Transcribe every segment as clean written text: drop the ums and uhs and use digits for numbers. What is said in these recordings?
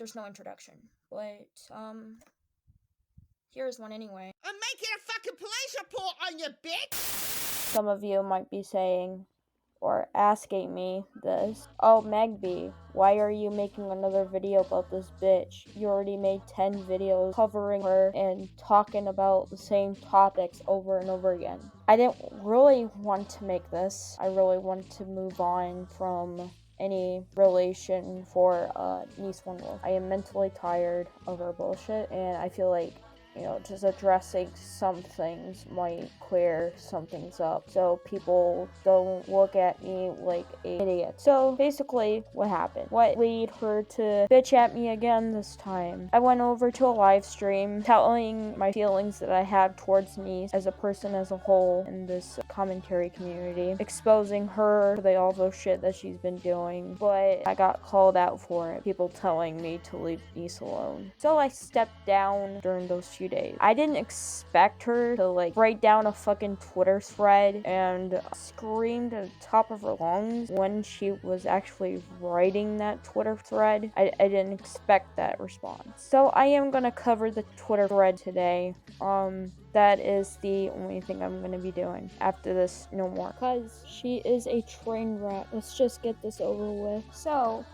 there's no introduction. But, here's one anyway. I'm making a fucking police report on you, bitch! Some of you might be saying, or asking me this. Oh, Megby, why are you making another video about this bitch? You already made 10 videos covering her and talking about the same topics over and over again. I didn't really want to make this. I really wanted to move on from any relation for Neece Lonewolf. I am mentally tired of her bullshit, and I feel like, you know, just addressing some things might clear some things up so people don't look at me like an idiot. So basically, what happened? What led her to bitch at me again this time? I went over to a live stream telling my feelings that I had towards Neece as a person as a whole in this commentary community, exposing her for all the shit that she's been doing, but I got called out for it. People telling me to leave Neece alone. So I stepped down during those few days. I didn't expect her to like write down a fucking Twitter thread and screamed at the top of her lungs when she was actually writing that Twitter thread. I didn't expect that response. So I am gonna cover the Twitter thread today. That is the only thing I'm gonna be doing. After this, no more. Cause she is a train wreck. Let's just get this over with. So,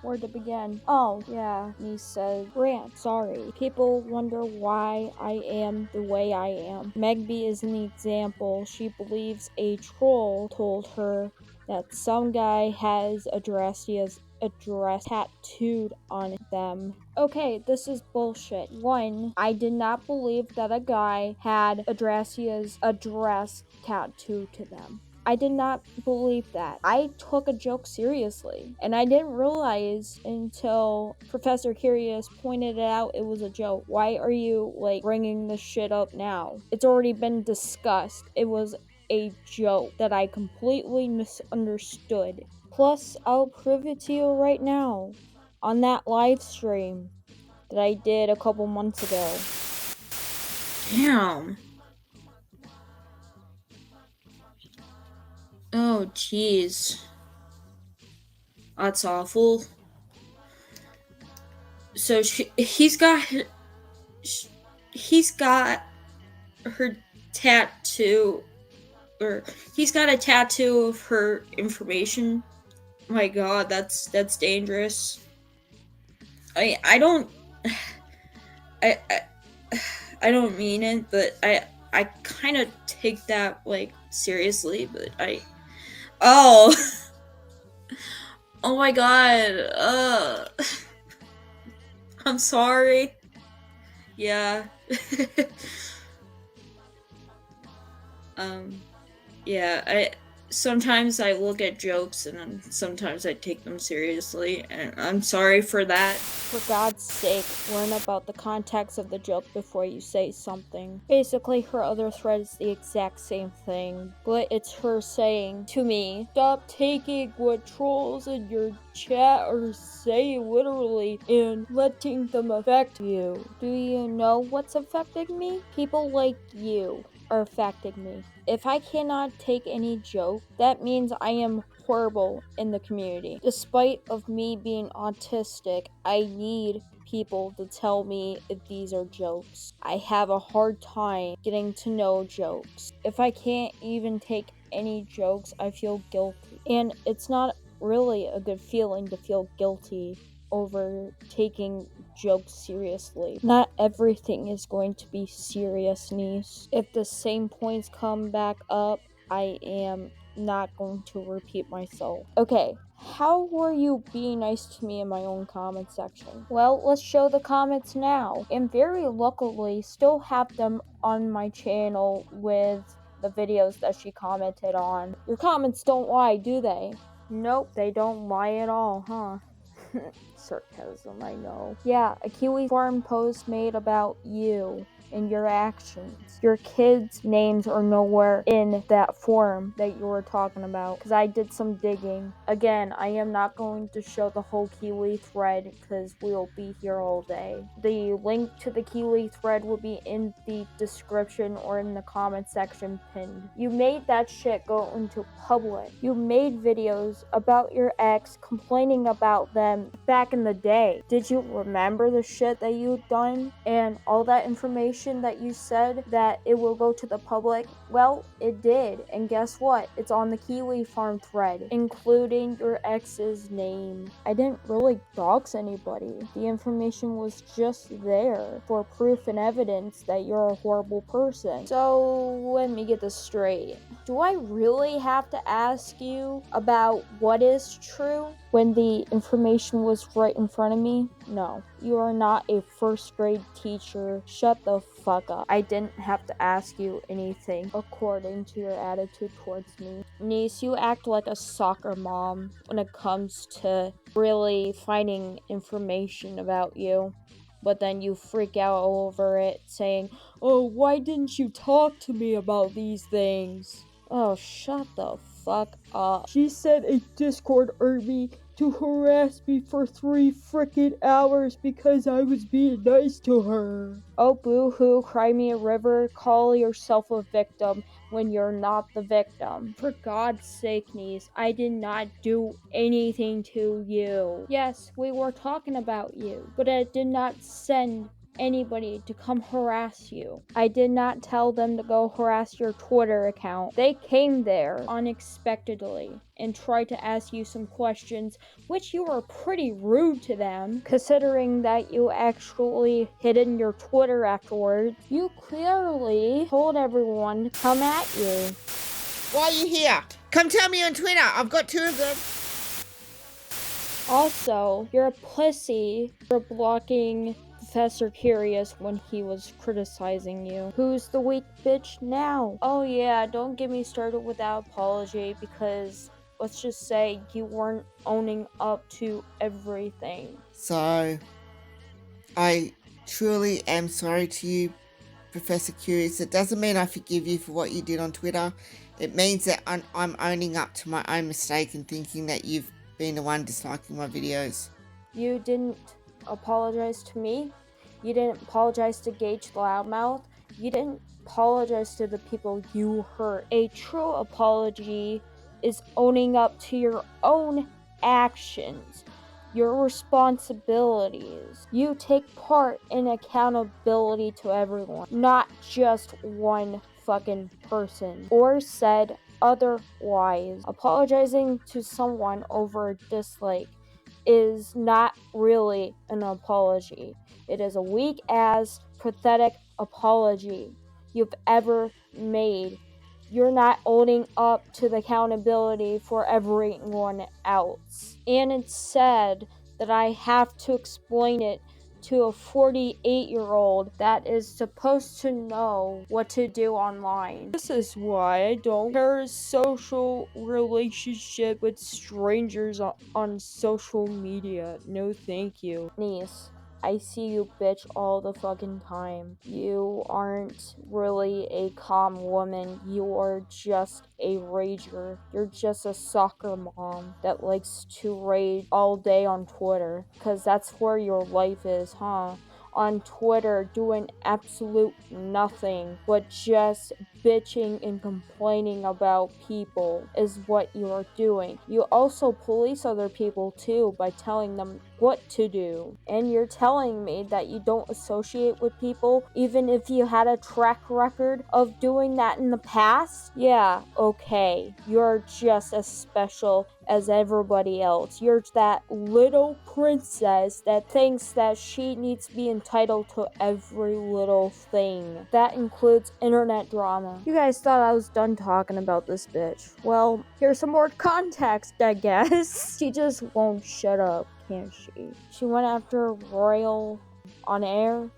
where to begin? Oh, yeah, Neece said, rant, sorry. People wonder why I am the way I am. Megby is an example. She believes a troll told her that some guy has Adrastia's address tattooed on them. Okay, this is bullshit. 1, I did not believe that a guy had Adrastia's address tattooed to them. I did not believe that. I took a joke seriously, and I didn't realize until Professor Curious pointed it out it was a joke. Why are you, like, bringing this shit up now? It's already been discussed. It was a joke that I completely misunderstood. Plus, I'll prove it to you right now on that live stream that I did a couple months ago. Damn. Oh, jeez. That's awful. So he's got her tattoo, or he's got a tattoo of her information. My God, that's dangerous. I don't mean it, but I kind of take that like seriously, but oh my God, I'm sorry. Yeah. Yeah, sometimes I look at jokes and sometimes I take them seriously, and I'm sorry for that. For God's sake, learn about the context of the joke before you say something. Basically, her other thread is the exact same thing, but it's her saying to me, stop taking what trolls in your chat or say literally and letting them affect you. Do you know what's affecting me? People like you are affecting me. If I cannot take any joke, that means I am horrible in the community. Despite of me being autistic, I need people to tell me if these are jokes. I have a hard time getting to know jokes. If I can't even take any jokes, I feel guilty. And it's not really a good feeling to feel guilty over taking jokes seriously. Not everything is going to be serious, Neece. If the same points come back up, I am not going to repeat myself. Okay, how were you being nice to me in my own comment section? Well, let's show the comments now. And very luckily, still have them on my channel with the videos that she commented on. Your comments don't lie, do they? Nope, they don't lie at all, huh? Sarcasm, I know. Yeah, a Kiwi Farm post made about you in your actions. Your kids' names are nowhere in that form that you were talking about, because I did some digging. Again, I am not going to show the whole Kiwi thread because we'll be here all day. The link to the Kiwi thread will be in the description or in the comment section pinned. You made that shit go into public. You made videos about your ex, complaining about them back in the day. Did you remember the shit that you'd done and all that information that you said that it will go to the public? Well, it did, and guess what? It's on the Kiwi Farm thread, including your ex's name. I didn't really dox anybody. The information was just there for proof and evidence that you're a horrible person. So, let me get this straight. Do I really have to ask you about what is true when the information was right in front of me? No. You are not a first grade teacher. Shut the fuck up. I didn't have to ask you anything according to your attitude towards me. Niece, you act like a soccer mom when it comes to really finding information about you. But then you freak out over it, saying, "Oh, why didn't you talk to me about these things?" Oh, shut the fuck up. She sent a Discord army to harass me for 3 frickin' hours because I was being nice to her. Oh, boo-hoo, cry me a river, call yourself a victim when you're not the victim. For God's sake, Niece, I did not do anything to you. Yes, we were talking about you, but I did not send anybody to come harass you. I did not tell them to go harass your Twitter account. They came there unexpectedly and tried to ask you some questions, which you were pretty rude to them, considering that you actually hidden your Twitter afterwards. You clearly told everyone to come at you. Why are you here? Come tell me on Twitter. I've got 2 of them. Also, you're a pussy for blocking Professor Curious when he was criticizing you. Who's the weak bitch now? Oh yeah, don't get me started with that apology, because let's just say you weren't owning up to everything. So, I truly am sorry to you, Professor Curious. It doesn't mean I forgive you for what you did on Twitter. It means that I'm owning up to my own mistake and thinking that you've been the one disliking my videos. You didn't apologize to me. You didn't apologize to Gage Loudmouth. You didn't apologize to the people you hurt. A true apology is owning up to your own actions, your responsibilities. You take part in accountability to everyone, not just one fucking person, or said otherwise. Apologizing to someone over a dislike is not really an apology. It is a weak ass, pathetic apology you've ever made. You're not owning up to the accountability for everyone else. And it's sad that I have to explain it to a 48-year-old that is supposed to know what to do online. This is why I don't share a social relationship with strangers on social media. No thank you. Niece, I see you bitch all the fucking time. You aren't really a calm woman. You are just a rager. You're just a soccer mom that likes to rage all day on Twitter. Cause that's where your life is, huh? On Twitter doing absolute nothing but just bitching and complaining about people is what you are doing. You also police other people too by telling them what to do. And you're telling me that you don't associate with people even if you had a track record of doing that in the past? Yeah, okay. You're just as special as everybody else. You're that little princess that thinks that she needs to be entitled to every little thing. That includes internet drama. You guys thought I was done talking about this bitch. Well, here's some more context, I guess. She just won't shut up, can't she? She went after Royal on air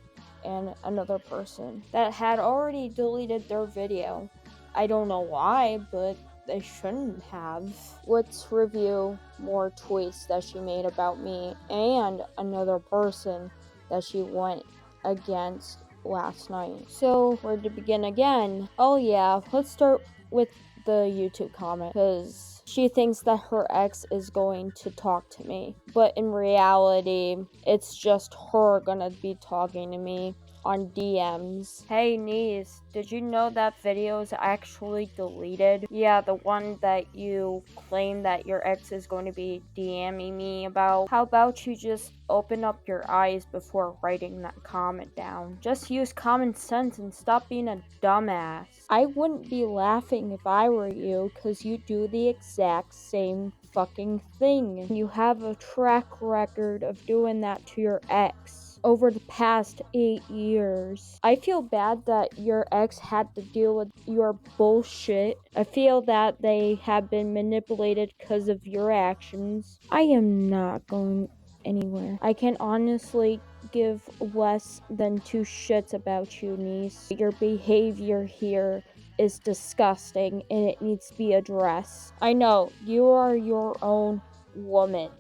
and another person that had already deleted their video. I don't know why, but they shouldn't have. Let's review more tweets that she made about me and another person that she went against last night. So, where to begin again? Oh yeah, let's start with the YouTube comment, because she thinks that her ex is going to talk to me. But in reality, it's just her gonna be talking to me on DMs. Hey Neece, did you know that video is actually deleted? Yeah, the one that you claim that your ex is going to be DMing me about. How about you just open up your eyes before writing that comment down? Just use common sense and stop being a dumbass. I wouldn't be laughing if I were you, cause you do the exact same fucking thing. You have a track record of doing that to your ex over the past 8 years. I feel bad that your ex had to deal with your bullshit. I feel that they have been manipulated because of your actions. I am not going anywhere. I can honestly give less than 2 shits about you, Neece. Your behavior here is disgusting and it needs to be addressed. I know, you are your own woman,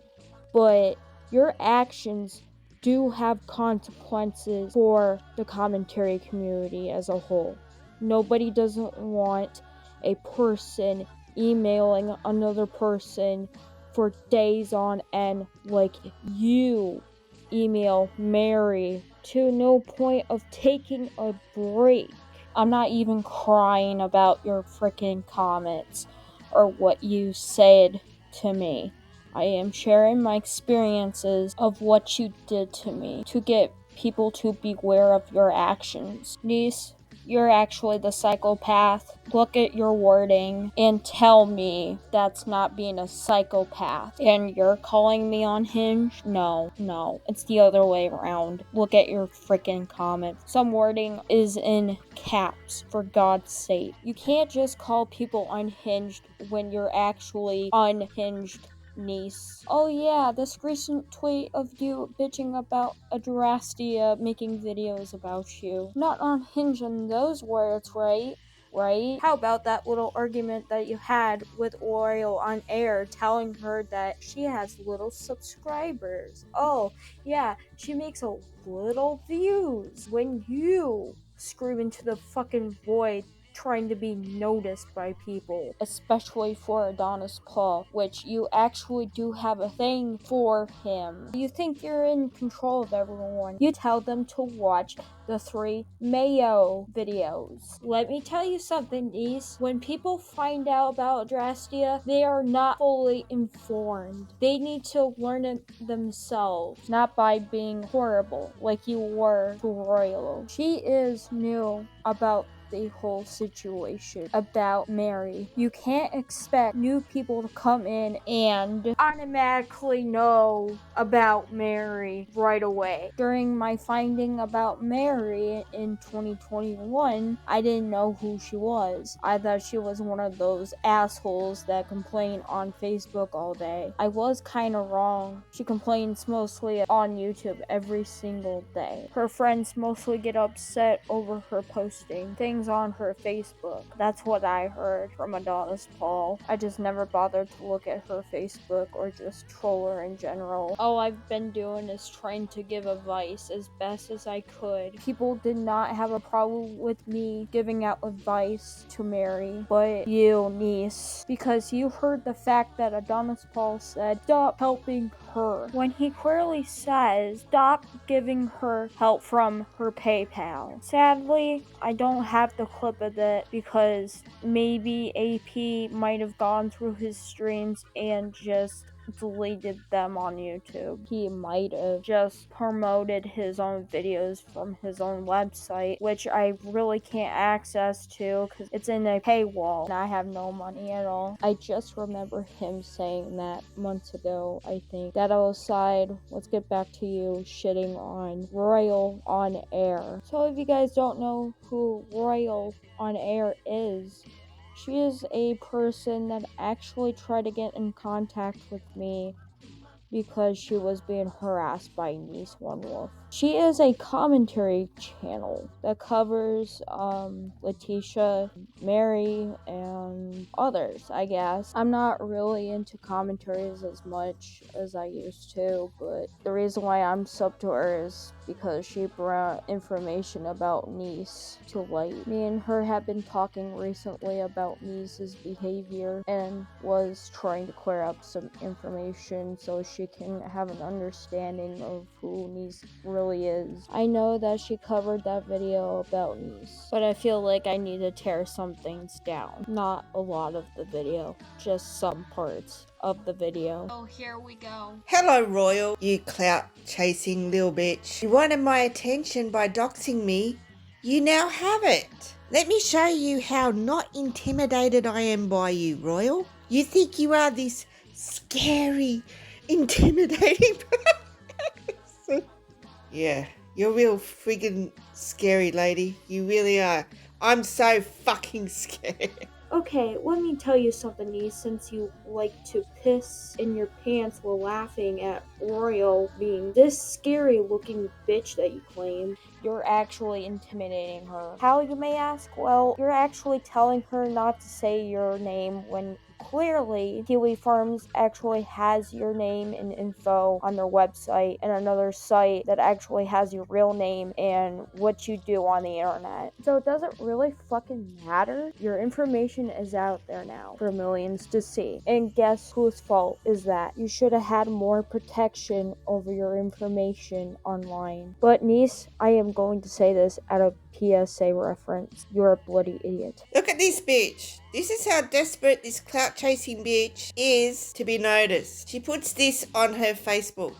but your actions do have consequences for the commentary community as a whole. Nobody doesn't want a person emailing another person for days on end like you email Mary to no point of taking a break. I'm not even crying about your freaking comments or what you said to me. I am sharing my experiences of what you did to me to get people to beware of your actions. Niece, you're actually the psychopath. Look at your wording and tell me that's not being a psychopath. And you're calling me unhinged? No, it's the other way around. Look at your freaking comment. Some wording is in caps, for God's sake. You can't just call people unhinged when you're actually unhinged, Niece. Oh yeah, this recent tweet of you bitching about Adrastia making videos about you. Not unhinged in those words, right? How about that little argument that you had with Oriole on air telling her that she has little subscribers? Oh, yeah, she makes a little views when you scream into the fucking void trying to be noticed by people, especially for Adonis Paul, which you actually do have a thing for him. You think you're in control of everyone. You tell them to watch the 3 Mayo videos. Let me tell you something, Niece. When people find out about Drastia, they are not fully informed. They need to learn it themselves, not by being horrible like you were to Royal. She is new about the whole situation about Mary. You can't expect new people to come in and automatically know about Mary right away. During my finding about Mary in 2021, I didn't know who she was. I thought she was one of those assholes that complain on Facebook all day. I was kinda wrong. She complains mostly on YouTube every single day. Her friends mostly get upset over her posting things on her Facebook. That's what I heard from Adonis Paul. I just never bothered to look at her Facebook or just troll her in general. All I've been doing is trying to give advice as best as I could. People did not have a problem with me giving out advice to Mary, but you, Niece, because you heard the fact that Adonis Paul said, stop helping her, when he clearly says, stop giving her help from her PayPal. Sadly, I don't have the clip of it because maybe AP might have gone through his streams and just deleted them on YouTube. He might have just promoted his own videos from his own website, which I really can't access to because it's in a paywall and I have no money at all. I just remember him saying that months ago, I think. That aside, let's get back to you shitting on Royal on air. So if you guys don't know who Royal on air is, she is a person that actually tried to get in contact with me because she was being harassed by Neece Lonewolf. She is a commentary channel that covers Letitia, Mary, and others, I guess. I'm not really into commentaries as much as I used to, but the reason why I'm sub to her is because she brought information about Neece to light. Me and her have been talking recently about Neece's behavior and was trying to clear up some information so she can have an understanding of who Neece really is. I know that she covered that video about Neece, but I feel like I need to tear some things down. Not a lot of the video, just some parts of the video. Oh, here we go. Hello, Royal, you clout-chasing little bitch. You wanted my attention by doxing me. You now have it. Let me show you how not intimidated I am by you, Royal. You think you are this scary, intimidating person. Yeah, you're real friggin' scary, lady. You really are. I'm so fucking scared. Okay, let me tell you something, Neece, since you like to piss in your pants while laughing at Royal being this scary looking bitch that you claim. You're actually intimidating her. How, you may ask? Well, you're actually telling her not to say your name when clearly Kiwi Farms actually has your name and info on their website, and another site that actually has your real name and what you do on the internet. So does it really fucking matter? Your information is out there now for millions to see. And guess whose fault is that? You should have had more protection over your information online. But Neece, I am going to say this out of PSA reference. You're a bloody idiot. Look at this bitch. This is how desperate this clout chasing bitch is to be noticed. She puts this on her Facebook.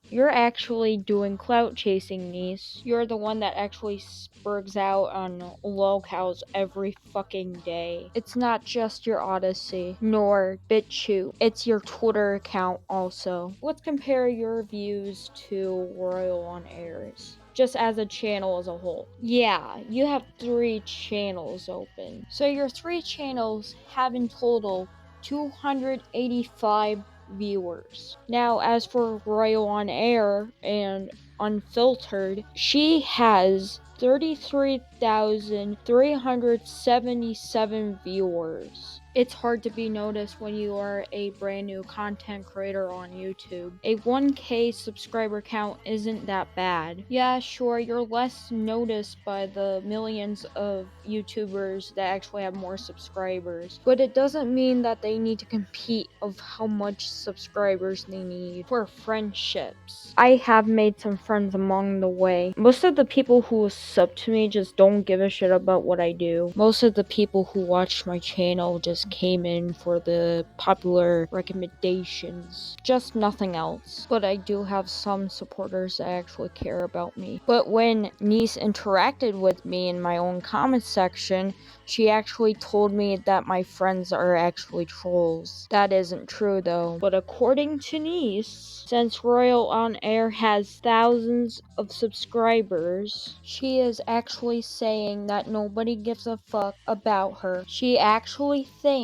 You're actually doing clout chasing, Neece. You're the one that actually spurgs out on lolcows every fucking day. It's not just your Odyssey, nor BitChute. It's your Twitter account also. Let's compare your views to Royal on Air's. Just as a channel as a whole. Yeah, you have 3 channels open. So your 3 channels have in total 285 viewers. Now, as for Royal on Air and Unfiltered, she has 33,377 viewers. It's hard to be noticed when you are a brand new content creator on YouTube. A 1K subscriber count isn't that bad. Yeah, sure, you're less noticed by the millions of YouTubers that actually have more subscribers, but it doesn't mean that they need to compete of how much subscribers they need for friendships. I have made some friends along the way. Most of the people who sub to me just don't give a shit about what I do. Most of the people who watch my channel just came in for the popular recommendations, just nothing else. But I do have some supporters that actually care about me. But when Neece interacted with me in my own comment section, she actually told me that my friends are actually trolls. That isn't true though. But according to Neece, since Royal on Air has thousands of subscribers, she is actually saying that nobody gives a fuck about her. She actually thinks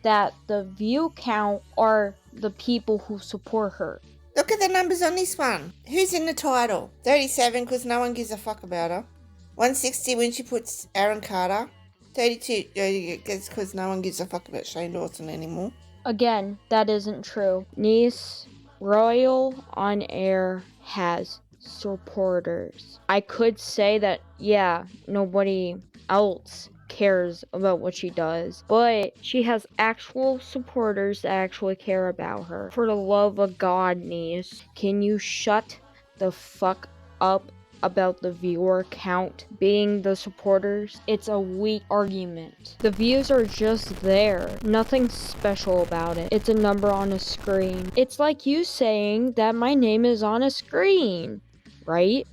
that the view count are the people who support her. Look at the numbers on this one. Who's in the title? 37 because no one gives a fuck about her. 160 when she puts Aaron Carter. 32 because no one gives a fuck about Shane Dawson anymore. Again, that isn't true. Neece, Royal on Air has supporters. I could say that, yeah, nobody else cares about what she does, but she has actual supporters that actually care about her. For the love of God, Neece, can you shut the fuck up about the viewer count being the supporters? It's a weak argument. The views are just there. Nothing special about it. It's a number on a screen. It's like you saying that my name is on a screen, right?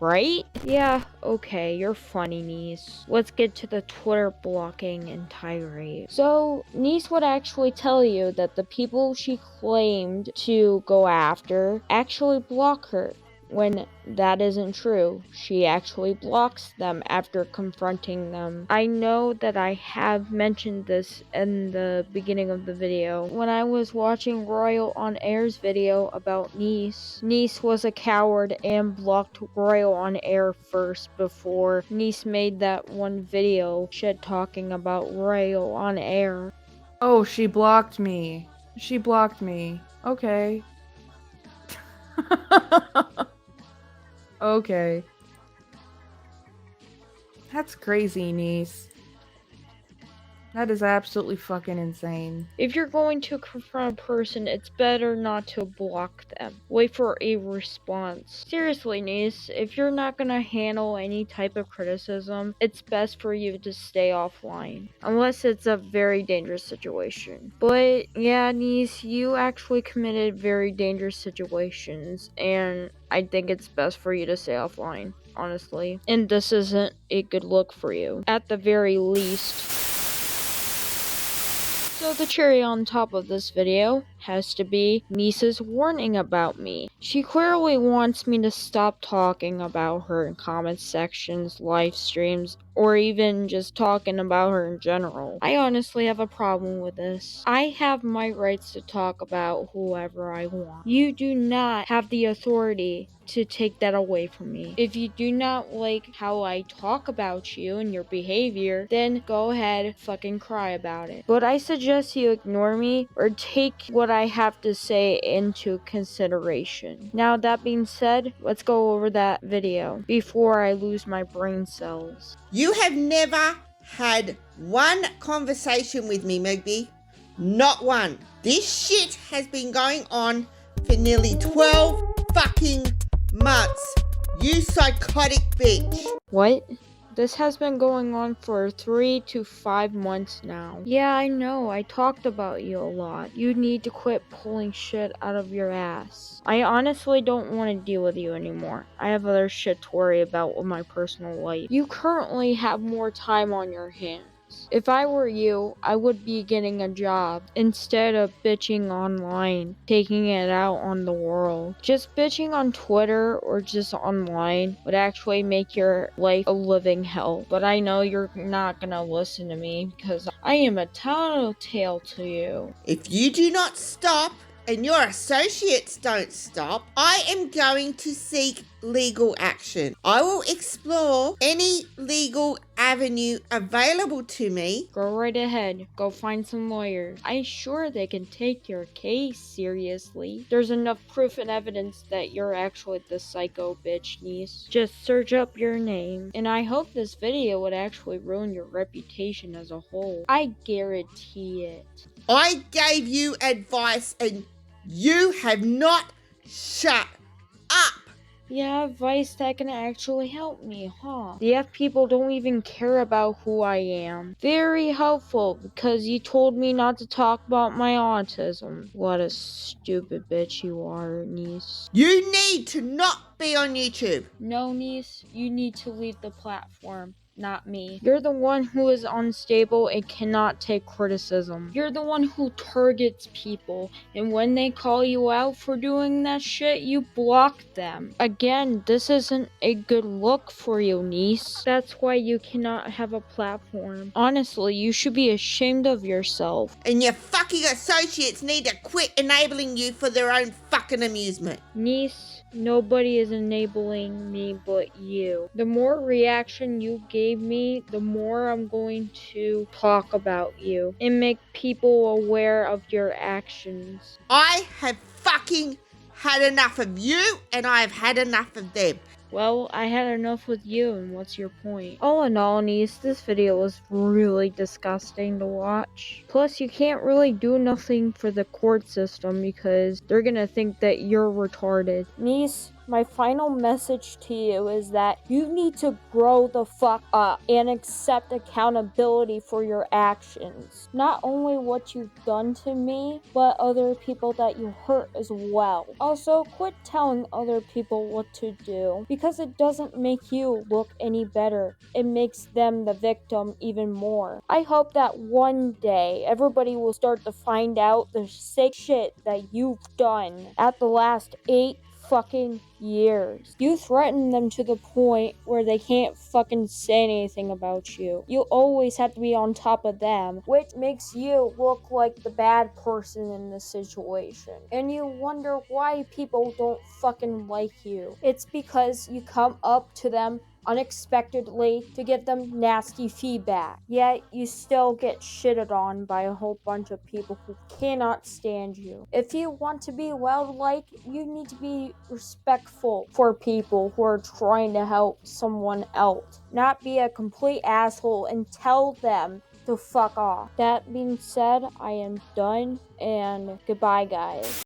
Right? Yeah, okay, you're funny, Neece. Let's get to the Twitter blocking and tirade. So, Neece would actually tell you that the people she claimed to go after actually block her. When that isn't true, she actually blocks them after confronting them. I know that I have mentioned this in the beginning of the video. When I was watching Royal on Air's video about Neece, Neece was a coward and blocked Royal on Air first before Neece made that one video shit talking about Royal on Air. Oh, she blocked me. She blocked me. Okay. Okay. That's crazy, Neece. That is absolutely fucking insane. If you're going to confront a person, it's better not to block them. Wait for a response. Seriously, Neece, if you're not gonna handle any type of criticism, it's best for you to stay offline. Unless it's a very dangerous situation. But yeah, Neece, you actually committed very dangerous situations, and I think it's best for you to stay offline, honestly. And this isn't a good look for you. At the very least. So the cherry on top of this video has to be Neece's warning about me. She clearly wants me to stop talking about her in comment sections, live streams, or even just talking about her in general. I honestly have a problem with this. I have my rights to talk about whoever I want. You do not have the authority to take that away from me. If you do not like how I talk about you and your behavior, then go ahead, fucking cry about it. But I suggest you ignore me or take what I have to say into consideration. Now, that being said, let's go over that video before I lose my brain cells. You have never had one conversation with me, Megby. Not one. This shit has been going on for nearly 12 fucking months. You psychotic bitch. What? This has been going on for 3 to 5 months now. Yeah, I know, I talked about you a lot. You need to quit pulling shit out of your ass. I honestly don't want to deal with you anymore. I have other shit to worry about with my personal life. You currently have more time on your hands. If I were you, I would be getting a job instead of bitching online, taking it out on the world. Just bitching on Twitter or just online would actually make your life a living hell. But I know you're not gonna listen to me because I am a tattletale to you. If you do not stop and your associates don't stop, I am going to seek legal action. I will explore any legal avenue available to me. Go right ahead. Go find some lawyers. I'm sure they can take your case seriously. There's enough proof and evidence that you're actually the psycho bitch, Neece. Just search up your name. And I hope this video would actually ruin your reputation as a whole. I guarantee it. I gave you advice and you have not shut up. Yeah, advice that can actually help me, huh? The F people don't even care about who I am. Very helpful, because you told me not to talk about my autism. What a stupid bitch you are, Neece. You need to not be on YouTube. No, Neece, you need to leave the platform. Not me. You're the one who is unstable and cannot take criticism. You're the one who targets people, and when they call you out for doing that shit, you block them. Again, this isn't a good look for you, Neece. That's why you cannot have a platform. Honestly, you should be ashamed of yourself. And your fucking associates need to quit enabling you for their own fucking amusement. Neece, nobody is enabling me but you. The more reaction you gave me, the more I'm going to talk about you and make people aware of your actions. I have fucking had enough of you and I have had enough of them. Well, I had enough with you, and what's your point? All in all, Neece, this video was really disgusting to watch. Plus, you can't really do nothing for the court system because they're gonna think that you're retarded. Neece, my final message to you is that you need to grow the fuck up and accept accountability for your actions. Not only what you've done to me, but other people that you hurt as well. Also, quit telling other people what to do because it doesn't make you look any better. It makes them the victim even more. I hope that one day everybody will start to find out the sick shit that you've done at the last 8 fucking years. You threaten them to the point where they can't fucking say anything about you. You always have to be on top of them, which makes you look like the bad person in this situation. And you wonder why people don't fucking like you. It's because you come up to them unexpectedly to give them nasty feedback. Yet you still get shitted on by a whole bunch of people who cannot stand you. If you want to be well-liked, you need to be respectful for people who are trying to help someone else. Not be a complete asshole and tell them to fuck off. That being said, I am done, and goodbye, guys.